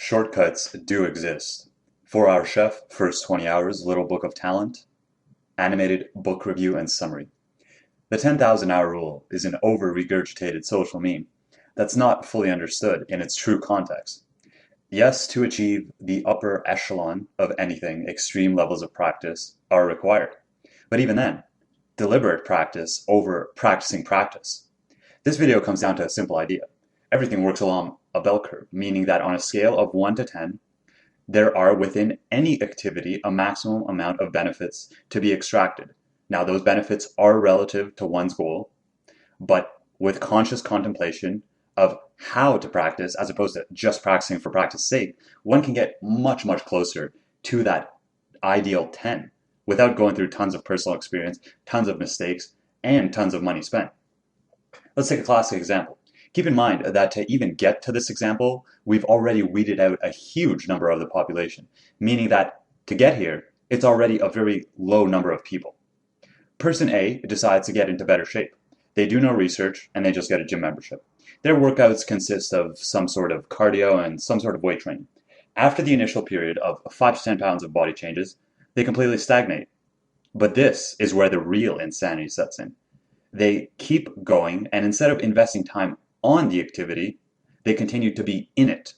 Shortcuts do exist. 4-Hour Chef, First 20 Hours, Little Book of Talent, Animated Book Review and Summary. The 10,000 hour rule is an over-regurgitated social meme that's not fully understood in its true context. Yes, to achieve the upper echelon of anything, extreme levels of practice are required. But even then, deliberate practice over practicing practice. This video comes down to a simple idea. Everything works along a bell curve, meaning that on a scale of 1 to 10, there are within any activity a maximum amount of benefits to be extracted. Now, those benefits are relative to one's goal, but with conscious contemplation of how to practice, as opposed to just practicing for practice sake, one can get much, much closer to that ideal 10 without going through tons of personal experience, tons of mistakes, and tons of money spent. Let's take a classic example. Keep in mind that to even get to this example, we've already weeded out a huge number of the population, meaning that to get here, it's already a very low number of people. Person A decides to get into better shape. They do no research and they just get a gym membership. Their workouts consist of some sort of cardio and some sort of weight training. After the initial period of 5 to 10 pounds of body changes, they completely stagnate. But this is where the real insanity sets in. They keep going, and instead of investing time on the activity, they continue to be in it.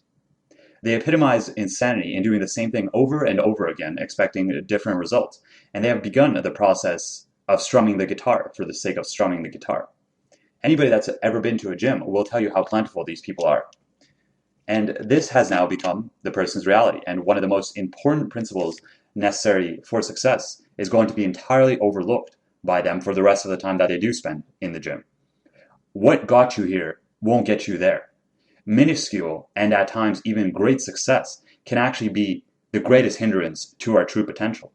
They epitomize insanity in doing the same thing over and over again, expecting different results. And they have begun the process of strumming the guitar for the sake of strumming the guitar. Anybody that's ever been to a gym will tell you how plentiful these people are. And this has now become the person's reality. And one of the most important principles necessary for success is going to be entirely overlooked by them for the rest of the time that they do spend in the gym. What got you here won't get you there. Minuscule and at times even great success can actually be the greatest hindrance to our true potential.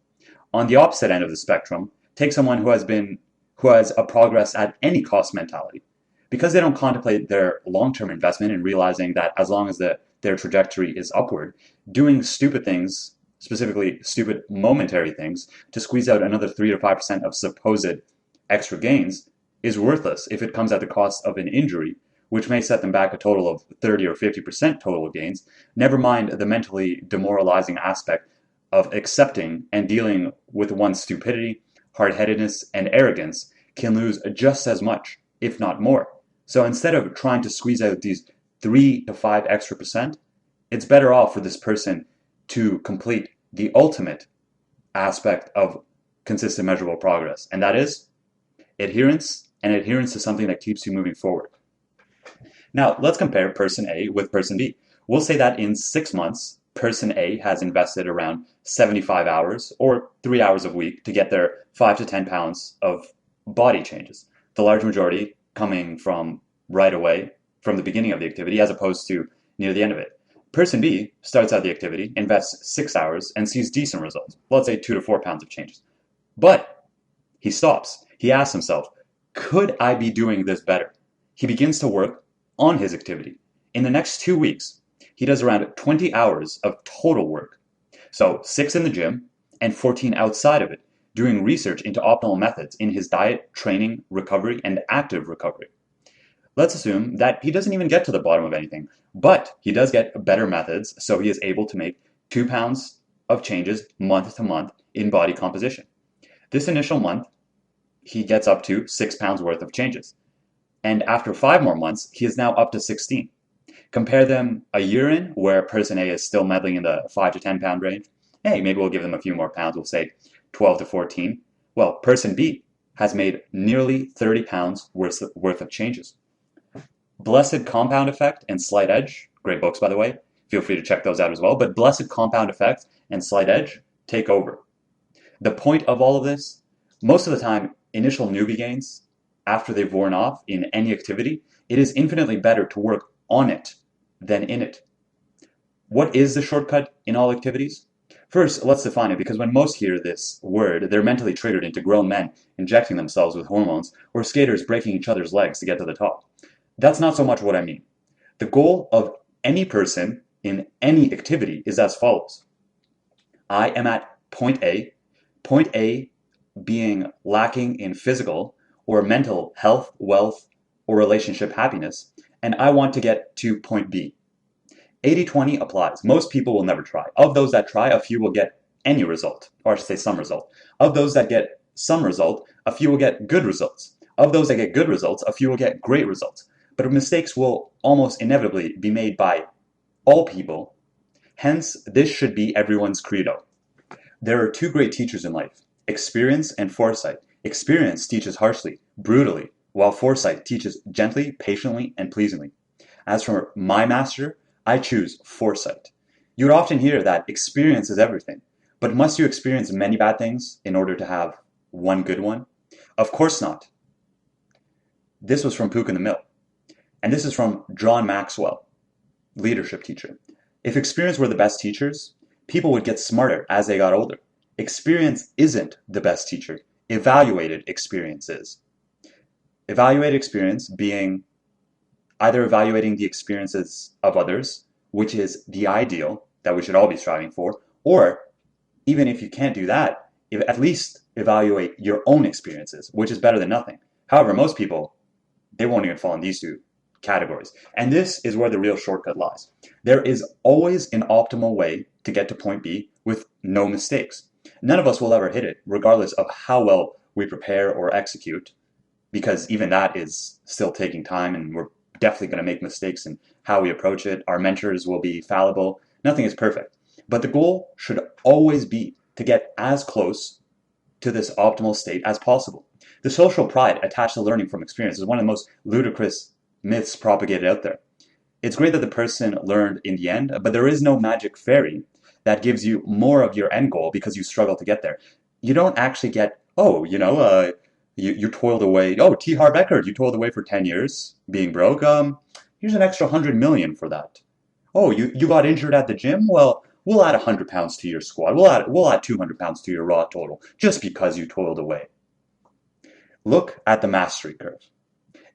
On the opposite end of the spectrum, take someone who has a progress at any cost mentality. Because they don't contemplate their long-term investment in realizing that as long as their trajectory is upward, doing stupid things, specifically stupid momentary things, to squeeze out another 3 to 5% of supposed extra gains is worthless if it comes at the cost of an injury, which may set them back a total of 30 or 50% total gains, never mind the mentally demoralizing aspect of accepting and dealing with one's stupidity, hard-headedness, and arrogance can lose just as much, if not more. So instead of trying to squeeze out these 3 to 5 extra percent, it's better off for this person to complete the ultimate aspect of consistent measurable progress, and that is adherence, and adherence to something that keeps you moving forward. Now, let's compare person A with person B. We'll say that in 6 months, person A has invested around 75 hours or 3 hours a week to get their 5 to 10 pounds of body changes. The large majority coming from right away, from the beginning of the activity, as opposed to near the end of it. Person B starts out the activity, invests 6 hours, and sees decent results. Let's say 2 to 4 pounds of changes. But he stops. He asks himself, could I be doing this better? He begins to work on his activity. In the next 2 weeks, he does around 20 hours of total work. So 6 in the gym and 14 outside of it, doing research into optimal methods in his diet, training, recovery, and active recovery. Let's assume that he doesn't even get to the bottom of anything, but he does get better methods, so he is able to make 2 pounds of changes month to month in body composition. This initial month, he gets up to 6 pounds worth of changes. And after 5 more months, he is now up to 16. Compare them a year in, where person A is still meddling in the 5 to 10 pound range. Hey, maybe we'll give them a few more pounds, we'll say 12 to 14. Well, person B has made nearly 30 pounds worth of changes. Blessed Compound Effect and Slight Edge, great books by the way, feel free to check those out as well, but Blessed Compound Effect and Slight Edge take over. The point of all of this, most of the time, initial newbie gains, after they've worn off in any activity, it is infinitely better to work on it than in it. What is the shortcut in all activities? First, let's define it, because when most hear this word, they're mentally triggered into grown men injecting themselves with hormones or skaters breaking each other's legs to get to the top. That's not so much what I mean. The goal of any person in any activity is as follows. I am at point A being lacking in physical or mental health, wealth, or relationship happiness, and I want to get to point B. 80-20 applies. Most people will never try. Of those that try, a few will get any result, or I should say some result. Of those that get some result, a few will get good results. Of those that get good results, a few will get great results. But mistakes will almost inevitably be made by all people. Hence, this should be everyone's credo. There are two great teachers in life, experience and foresight. Experience teaches harshly, brutally, while foresight teaches gently, patiently, and pleasingly. As for my master, I choose foresight. You would often hear that experience is everything, but must you experience many bad things in order to have one good one? Of course not. This was from Puck in the Mill. And this is from John Maxwell, leadership teacher. If experience were the best teachers, people would get smarter as they got older. Experience isn't the best teacher. Evaluated experience is. Evaluated experience being either evaluating the experiences of others, which is the ideal that we should all be striving for, or even if you can't do that, at least evaluate your own experiences, which is better than nothing. However, most people, they won't even fall in these two categories. And this is where the real shortcut lies. There is always an optimal way to get to point B with no mistakes. None of us will ever hit it, regardless of how well we prepare or execute, because even that is still taking time, and we're definitely going to make mistakes in how we approach it. Our mentors will be fallible. Nothing is perfect. But the goal should always be to get as close to this optimal state as possible. The social pride attached to learning from experience is one of the most ludicrous myths propagated out there. It's great that the person learned in the end, but there is no magic fairy that gives you more of your end goal because you struggle to get there. You don't actually get, you toiled away. Oh, T. Harv Eker, you toiled away for 10 years being broke. Here's an extra 100 million for that. Oh, you got injured at the gym? Well, we'll add 100 pounds to your squat. We'll add 200 pounds to your raw total just because you toiled away. Look at the mastery curve.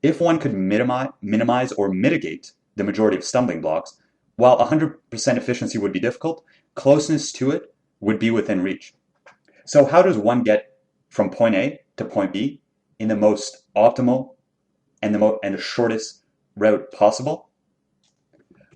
If one could minimize or mitigate the majority of stumbling blocks, while 100% efficiency would be difficult, closeness to it would be within reach. So how does one get from point A to point B in the most optimal and the shortest route possible?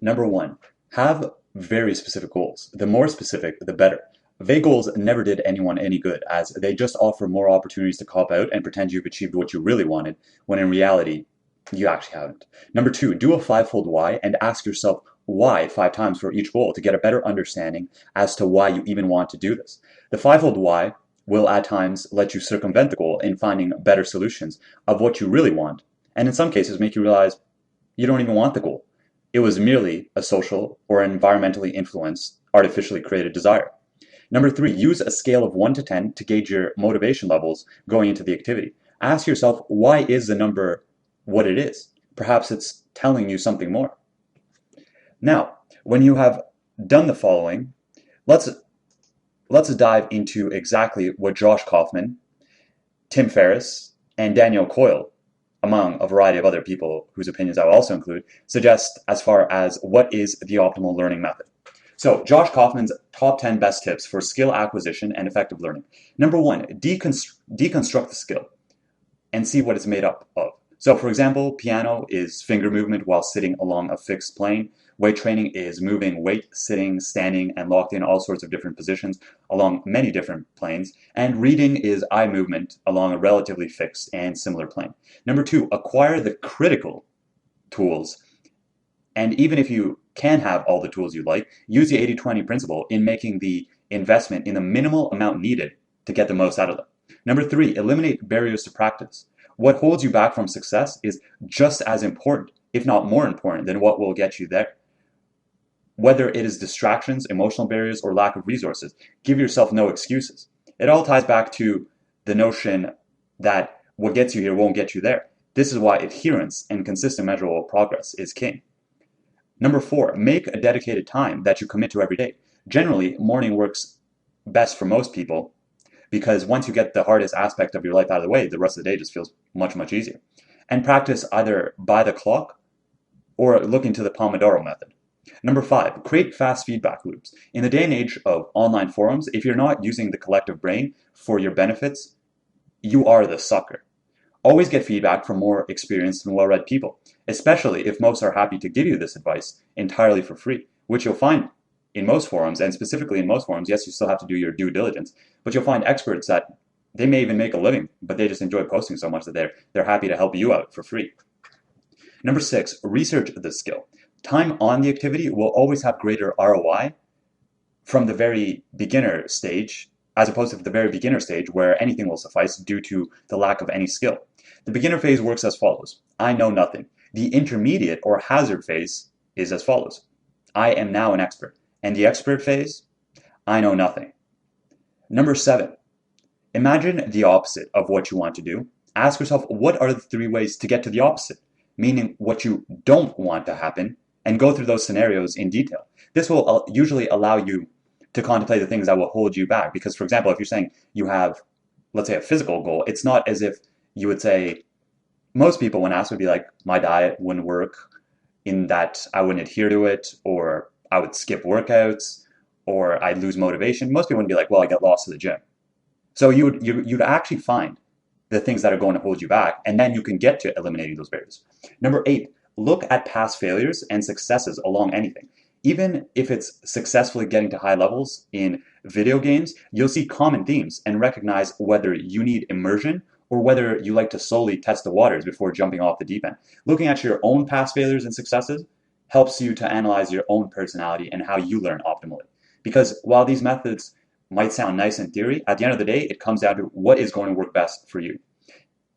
Number one, have very specific goals. The more specific, the better. Vague goals never did anyone any good, as they just offer more opportunities to cop out and pretend you've achieved what you really wanted, when in reality, you actually haven't. Number two, do a fivefold why and ask yourself why 5 times for each goal to get a better understanding as to why you even want to do this. The fivefold why will at times let you circumvent the goal in finding better solutions of what you really want, and in some cases make you realize you don't even want the goal. It was merely a social or environmentally influenced, artificially created desire. Number three, use a scale of 1 to 10 to gauge your motivation levels going into the activity. Ask yourself, why is the number what it is? Perhaps it's telling you something more. Now, when you have done the following, let's dive into exactly what Josh Kaufman, Tim Ferriss, and Daniel Coyle, among a variety of other people whose opinions I will also include, suggest as far as what is the optimal learning method. So, Josh Kaufman's top 10 best tips for skill acquisition and effective learning. Number one, deconstruct the skill and see what it's made up of. So, for example, piano is finger movement while sitting along a fixed plane. Weight training is moving weight, sitting, standing, and locked in all sorts of different positions along many different planes. And reading is eye movement along a relatively fixed and similar plane. Number two, acquire the critical tools. And even if you can have all the tools you like, use the 80-20 principle in making the investment in the minimal amount needed to get the most out of them. Number three, eliminate barriers to practice. What holds you back from success is just as important, if not more important, than what will get you there. Whether it is distractions, emotional barriers, or lack of resources, give yourself no excuses. It all ties back to the notion that what gets you here won't get you there. This is why adherence and consistent measurable progress is king. Number four, make a dedicated time that you commit to every day. Generally, morning works best for most people because once you get the hardest aspect of your life out of the way, the rest of the day just feels much, much easier. And practice either by the clock or look into the Pomodoro method. Number five, create fast feedback loops. In the day and age of online forums, if you're not using the collective brain for your benefits, you are the sucker. Always get feedback from more experienced and well-read people, especially if most are happy to give you this advice entirely for free. which you'll find in most forums, and specifically in most forums, yes, you still have to do your due diligence, but you'll find experts that they may even make a living, but they just enjoy posting so much that they're happy to help you out for free. Number 6, research the skill. Time on the activity will always have greater ROI from the very beginner stage, as opposed to the very beginner stage where anything will suffice due to the lack of any skill. The beginner phase works as follows. I know nothing. The intermediate or hazard phase is as follows. I am now an expert. And the expert phase, I know nothing. Number 7, imagine the opposite of what you want to do. Ask yourself, what are the 3 ways to get to the opposite? Meaning what you don't want to happen, and go through those scenarios in detail. This will usually allow you to contemplate the things that will hold you back. Because, for example, if you're saying you have, let's say, a physical goal, it's not as if you would say, most people when asked would be like, my diet wouldn't work, in that I wouldn't adhere to it, or I would skip workouts, or I'd lose motivation. Most people would be like, well, I get lost to the gym. So you'd actually find the things that are going to hold you back, and then you can get to eliminating those barriers. Number 8, look at past failures and successes along anything. Even if it's successfully getting to high levels in video games, you'll see common themes and recognize whether you need immersion or whether you like to solely test the waters before jumping off the deep end. Looking at your own past failures and successes helps you to analyze your own personality and how you learn optimally. Because while these methods might sound nice in theory, at the end of the day, it comes down to what is going to work best for you.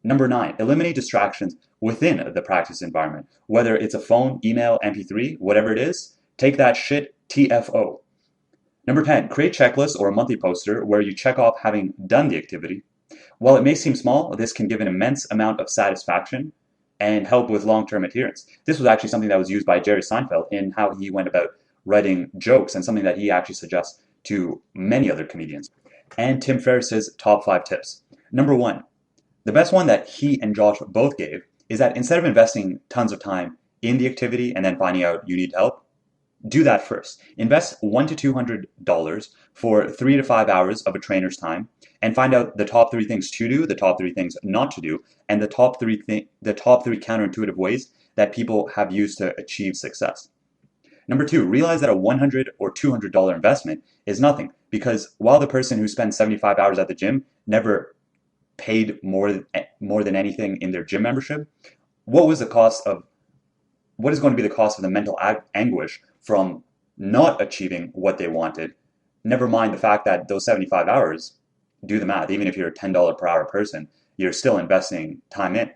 Number 9, eliminate distractions within the practice environment. Whether it's a phone, email, MP3, whatever it is, take that shit TFO. Number 10, create checklists or a monthly poster where you check off having done the activity. While it may seem small, this can give an immense amount of satisfaction and help with long-term adherence. This was actually something that was used by Jerry Seinfeld in how he went about writing jokes, and something that he actually suggests to many other comedians. And Tim Ferriss's top 5 tips. Number 1, the best one that he and Josh both gave is that instead of investing tons of time in the activity and then finding out you need help, do that first. Invest $100 to $200 for 3 to 5 hours of a trainer's time and find out the top 3 things to do, the top 3 things not to do, and the top 3 counterintuitive ways that people have used to achieve success. Number 2, realize that a $100 or $200 investment is nothing, because while the person who spends 75 hours at the gym never paid more than anything in their gym membership, what is going to be the cost of the mental anguish from not achieving what they wanted? Never mind the fact that those 75 hours, do the math, even if you're a $10 per hour person, you're still investing time in.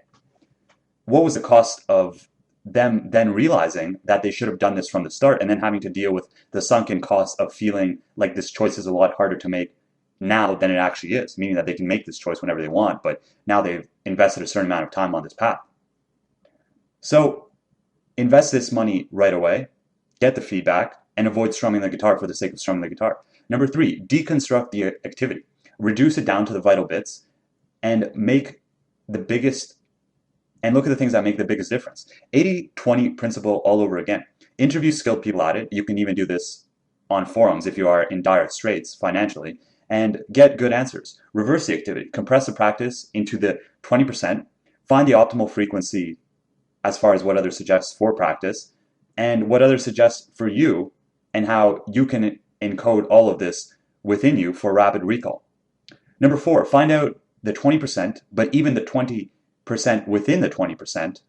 What was the cost of them then realizing that they should have done this from the start, and then having to deal with the sunken cost of feeling like this choice is a lot harder to make now than it actually is, meaning that they can make this choice whenever they want, but now they've invested a certain amount of time on this path. So invest this money right away, get the feedback, and avoid strumming the guitar for the sake of strumming the guitar. Number 3, deconstruct the activity. Reduce it down to the vital bits and look at the things that make the biggest difference. 80-20 principle all over again. Interview skilled people at it. You can even do this on forums if you are in dire straits financially, and get good answers. Reverse the activity. Compress the practice into the 20%. Find the optimal frequency as far as what others suggest for practice, and what others suggest for you, and how you can encode all of this within you for rapid recall. Number 4, find out the 20%, but even the 20% within the 20%.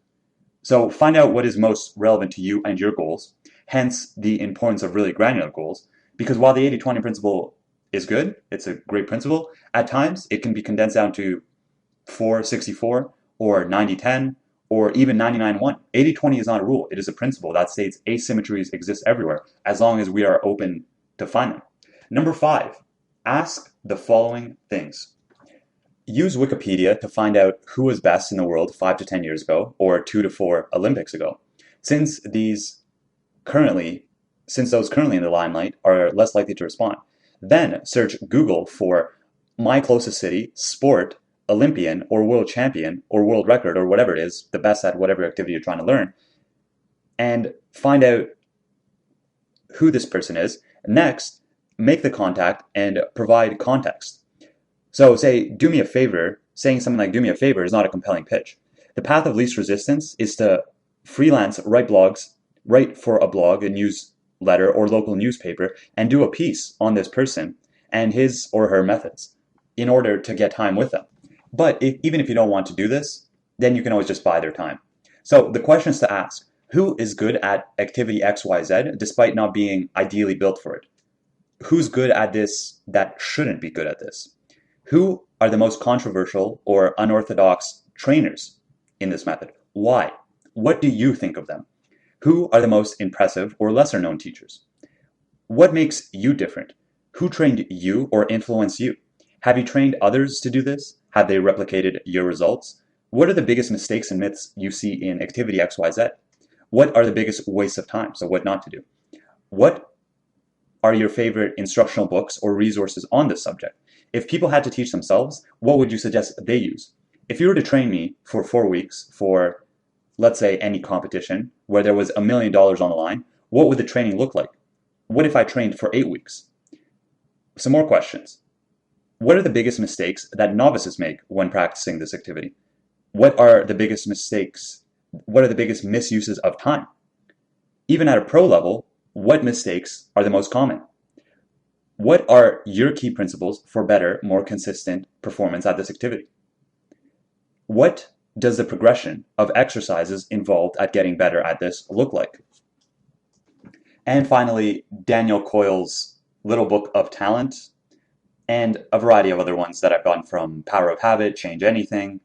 So find out what is most relevant to you and your goals, hence the importance of really granular goals, because while the 80-20 principle is good, it's a great principle, at times it can be condensed down to 4-64 or 90-10, or even 99-1. 80-20 is not a rule. It is a principle that states asymmetries exist everywhere, as long as we are open to find them. Number 5, ask the following things. Use Wikipedia to find out who was best in the world 5 to 10 years ago, or 2 to 4 Olympics ago. Since those currently in the limelight are less likely to respond. Then search Google for my closest city, sport, Olympian, or world champion, or world record, or whatever it is, the best at whatever activity you're trying to learn, and find out who this person is. Next, make the contact and provide context. So do me a favor. Saying something like do me a favor is not a compelling pitch. The path of least resistance is to freelance, write for a blog, and use letter or local newspaper and do a piece on this person and his or her methods in order to get time with them. But even if you don't want to do this, then you can always just buy their time. So the questions to ask: who is good at activity XYZ despite not being ideally built for it? Who's good at this that shouldn't be good at this? Who are the most controversial or unorthodox trainers in this method? Why? What do you think of them? Who are the most impressive or lesser known teachers? What makes you different? Who trained you or influenced you? Have you trained others to do this? Have they replicated your results? What are the biggest mistakes and myths you see in activity XYZ? What are the biggest wastes of time? So what not to do? What are your favorite instructional books or resources on this subject? If people had to teach themselves, what would you suggest they use? If you were to train me for 4 weeks for, let's say, any competition where there was $1 million on the line, what would the training look like? What if I trained for 8 weeks? Some more questions. What are the biggest mistakes that novices make when practicing this activity? What are the biggest mistakes? What are the biggest misuses of time? Even at a pro level, what mistakes are the most common? What are your key principles for better, more consistent performance at this activity? What does the progression of exercises involved at getting better at this look like? And finally, Daniel Coyle's Little Book of Talent, and a variety of other ones that I've gotten from Power of Habit, Change Anything,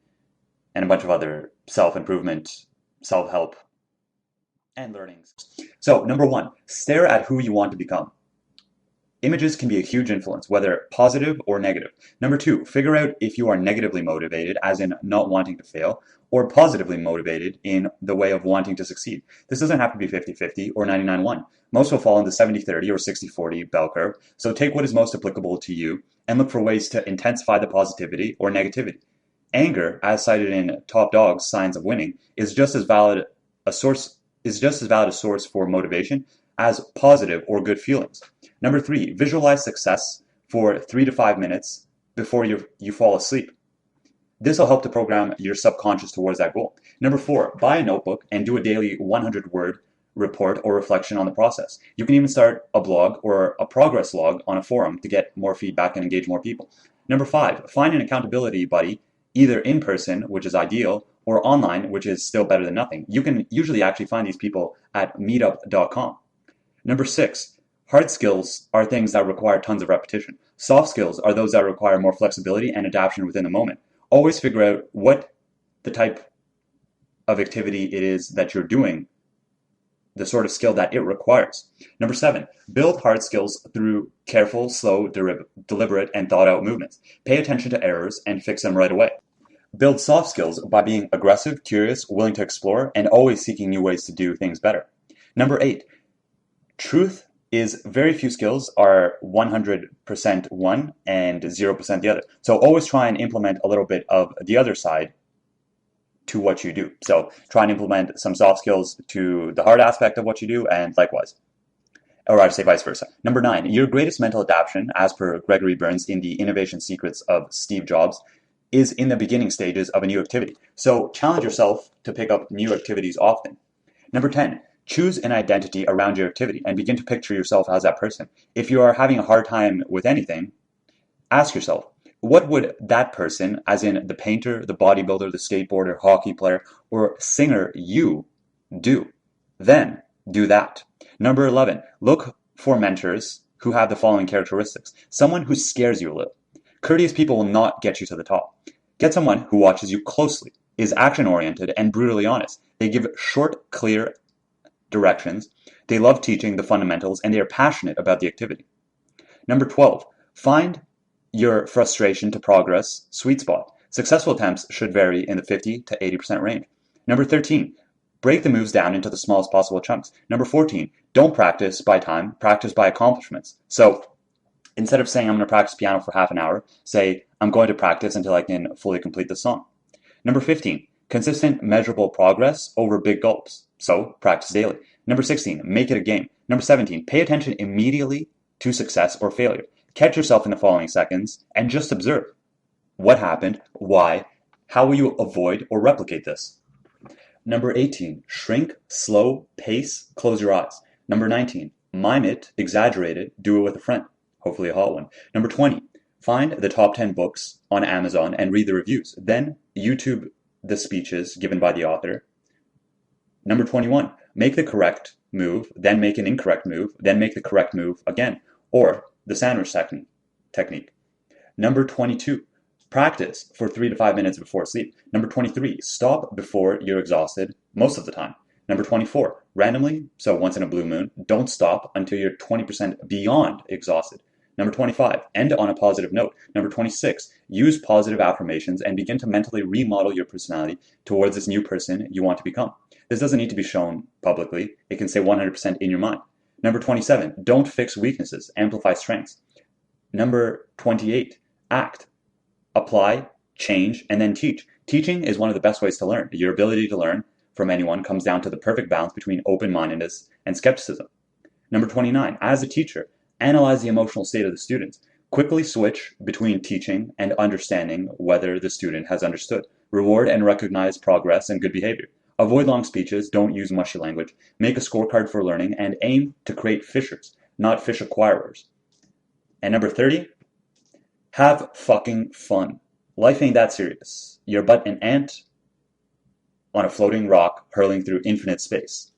and a bunch of other self-improvement, self-help, and learnings. So, number 1, stare at who you want to become. Images can be a huge influence, whether positive or negative. Number 2, figure out if you are negatively motivated, as in not wanting to fail, or positively motivated in the way of wanting to succeed. This doesn't have to be 50-50 or 99-1. Most will fall in the 70-30 or 60-40 bell curve, so take what is most applicable to you and look for ways to intensify the positivity or negativity. Anger, as cited in Top Dog's Signs of Winning, is just as valid a source for motivation as positive or good feelings. Number 3, visualize success for 3 to 5 minutes before you fall asleep. This will help to program your subconscious towards that goal. Number 4, buy a notebook and do a daily 100-word report or reflection on the process. You can even start a blog or a progress log on a forum to get more feedback and engage more people. Number 5, find an accountability buddy, either in person, which is ideal, or online, which is still better than nothing. You can usually actually find these people at meetup.com. Number 6, hard skills are things that require tons of repetition. Soft skills are those that require more flexibility and adaptation within the moment. Always figure out what the type of activity it is that you're doing, the sort of skill that it requires. Number 7, build hard skills through careful, slow, deliberate, and thought-out movements. Pay attention to errors and fix them right away. Build soft skills by being aggressive, curious, willing to explore, and always seeking new ways to do things better. Number 8, truth is very few skills are 100% one and 0% the other. So always try and implement a little bit of the other side to what you do. So try and implement some soft skills to the hard aspect of what you do, and likewise. Or I'd say vice versa. Number 9, your greatest mental adaptation, as per Gregory Burns in the Innovation Secrets of Steve Jobs, is in the beginning stages of a new activity. So challenge yourself to pick up new activities often. Number 10, choose an identity around your activity and begin to picture yourself as that person. If you are having a hard time with anything, ask yourself, what would that person, as in the painter, the bodybuilder, the skateboarder, hockey player, or singer you do? Then do that. Number 11, look for mentors who have the following characteristics. Someone who scares you a little. Courteous people will not get you to the top. Get someone who watches you closely, is action-oriented, and brutally honest. They give short, clear directions. They love teaching the fundamentals, and they are passionate about the activity. Number 12, find your frustration to progress sweet spot. Successful attempts should vary in the 50 to 80% range. Number 13, break the moves down into the smallest possible chunks. Number 14, don't practice by time, practice by accomplishments. So instead of saying I'm going to practice piano for half an hour, say I'm going to practice until I can fully complete the song. Number 15, consistent measurable progress over big gulps. So practice daily. Number 16, make it a game. Number 17, pay attention immediately to success or failure. Catch yourself in the following seconds and just observe. What happened? Why? How will you avoid or replicate this? Number 18, shrink, slow, pace, close your eyes. Number 19, Mime it, exaggerate it, do it with a friend, hopefully a hot one. Number 20, find the top 10 books on Amazon and read the reviews. Then YouTube the speeches given by the author. Number 21, make the correct move, then make an incorrect move, then make the correct move again, or the sandwich technique. Number 22, practice for 3 to 5 minutes before sleep. Number 23, stop before you're exhausted most of the time. Number 24, randomly, so once in a blue moon, don't stop until you're 20% beyond exhausted. Number 25, end on a positive note. Number 26, use positive affirmations and begin to mentally remodel your personality towards this new person you want to become. This doesn't need to be shown publicly. It can stay 100% in your mind. Number 27, don't fix weaknesses, amplify strengths. Number 28, act, apply, change, and then teach. Teaching is one of the best ways to learn. Your ability to learn from anyone comes down to the perfect balance between open-mindedness and skepticism. Number 29, as a teacher, analyze the emotional state of the students. Quickly switch between teaching and understanding whether the student has understood. Reward and recognize progress and good behavior. Avoid long speeches, don't use mushy language. Make a scorecard for learning and aim to create fishers, not fish acquirers. And number 30, have fucking fun. Life ain't that serious. You're but an ant on a floating rock hurling through infinite space.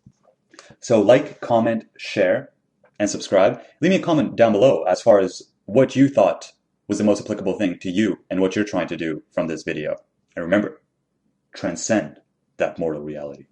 So like, comment, share, and subscribe. Leave me a comment down below as far as what you thought was the most applicable thing to you and what you're trying to do from this video. And remember, transcend that mortal reality.